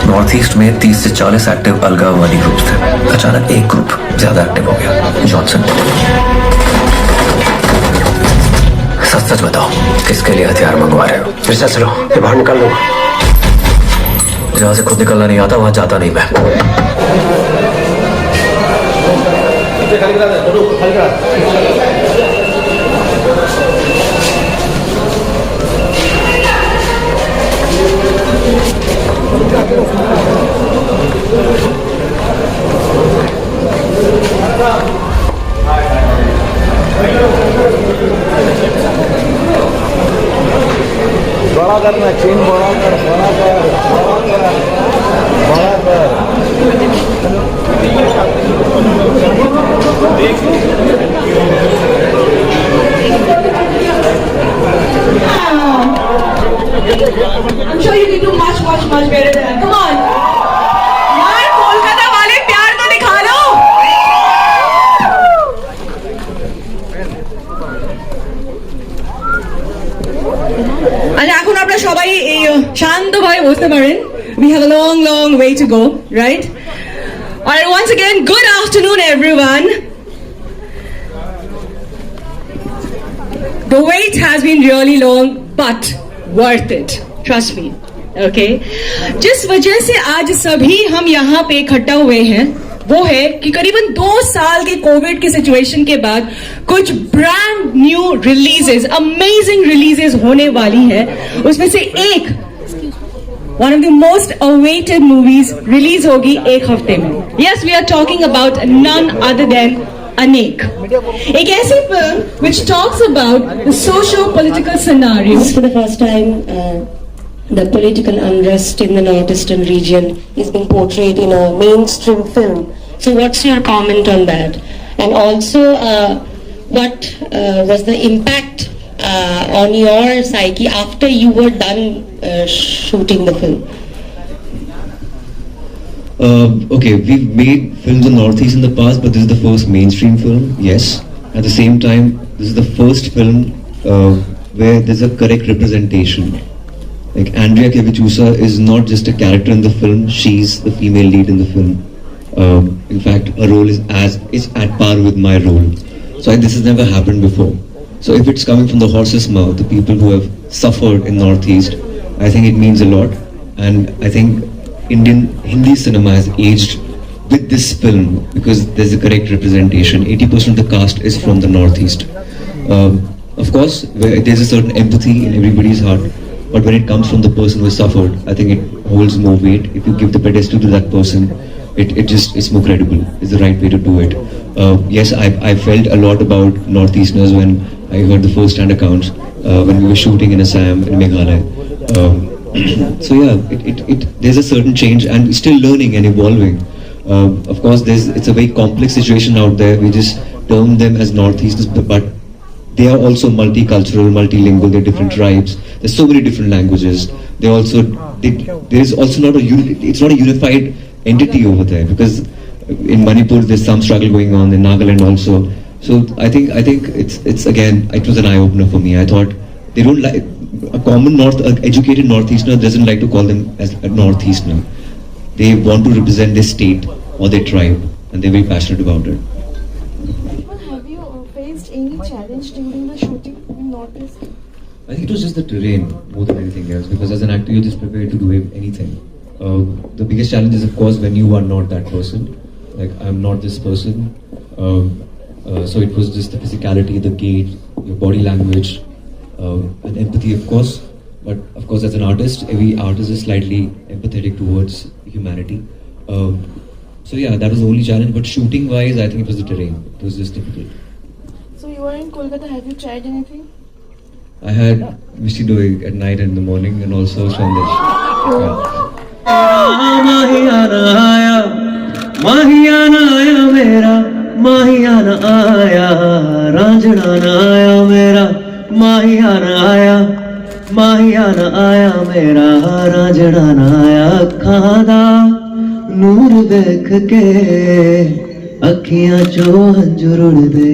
North east में 30 से 40 active अलगाववादी ग्रुप्स थे। अचानक एक ग्रुप ज्यादा एक्टिव हो गया, जॉनसन। सच सच बताओ, किसके लिए हथियार मंगवा रहे हो? रिश्ता चलो, ये बाहर निकाल दो। जहाँ से खुद निकलना नहीं आता वहां जाता नहीं मैं। बड़ा करना, चेन बड़ा कर, बड़ा कर, बड़ा कर। I'm sure you can do much better than that. Come on. यार कोलकाता वाले प्यार तो दिखा लो। আর এখন আপনারা সবাই এই শান্তভাবে বসতে পারেন। We have a long way to go, right? Alright, once again, good afternoon everyone. The wait has been really long, but worth it. Trust me. Okay? जिस वजह से आज सभी हम यहाँ पे इकट्ठा हुए हैं वो है कि करीबन 2 साल के कोविड के सिचुएशन के बाद कुछ brand new releases, amazing releases होने वाली है। उसमें से एक one of the most awaited movies release होगी 1 हफ्ते में। Yes, we are talking about none other than Anek, एक ऐसी फिल्म which talks about the socio-political scenarios. For the first time, the political unrest in the northeastern region is being portrayed in a mainstream film. So what's your comment on that? And also, what was the impact on your psyche after you were done shooting the film? Okay, we've made films in Northeast in the past, but this is the first mainstream film, yes. At the same time, this is the first film where there's a correct representation. Like Andrea Kevichusa is not just a character in the film, she's the female lead in the film. In fact, her role is at par with my role. So this has never happened before. So if it's coming from the horse's mouth, the people who have suffered in Northeast, I think it means a lot. And I think Indian Hindi cinema has aged with this film because there's a correct representation. 80% of the cast is from the Northeast. Of course, there's a certain empathy in everybody's heart, but when it comes from the person who has suffered, I think it holds more weight. If you give the pedestal to that person, it's more credible. It's the right way to do it. Yes, I felt a lot about Northeasterners when I heard the first-hand accounts when we were shooting in Assam, in Meghalaya. So yeah, there's a certain change, and we're still learning and evolving. Of course, it's a very complex situation out there. We just term them as Northeasters, but they are also multicultural, multilingual. They're different tribes. There's so many different languages. There is also not it's not a unified entity over there, because in Manipur there's some struggle going on, in Nagaland also. So I think it's again, it was an eye opener for me. I thought they don't like. A common educated Northeasterner doesn't like to call them as a Northeasterner. They want to represent their state or their tribe, and they're very passionate about it. Have you faced any challenge during the shooting in Northeast? I think it was just the terrain more than anything else, because as an actor you're just prepared to do anything. The biggest challenge is, of course, when you are not that person. Like, I'm not this person. So it was just the physicality, the gait, your body language, and empathy, of course. But of course, as an artist, every artist is slightly empathetic towards humanity. So yeah, that was the only challenge. But shooting wise, I think it was the terrain. It was just difficult. So you were in Kolkata. Have you tried anything? I had Mishi Doi at night and in the morning, and also Shandesh. माहियाना आया मेरा, माहियाना आया, रांझना आया मेरा, माहियाना आया, माहियाना आया मेरा, रांझना आया। अखां दा नूर देख के अखियां चों हंझू रुड़दे।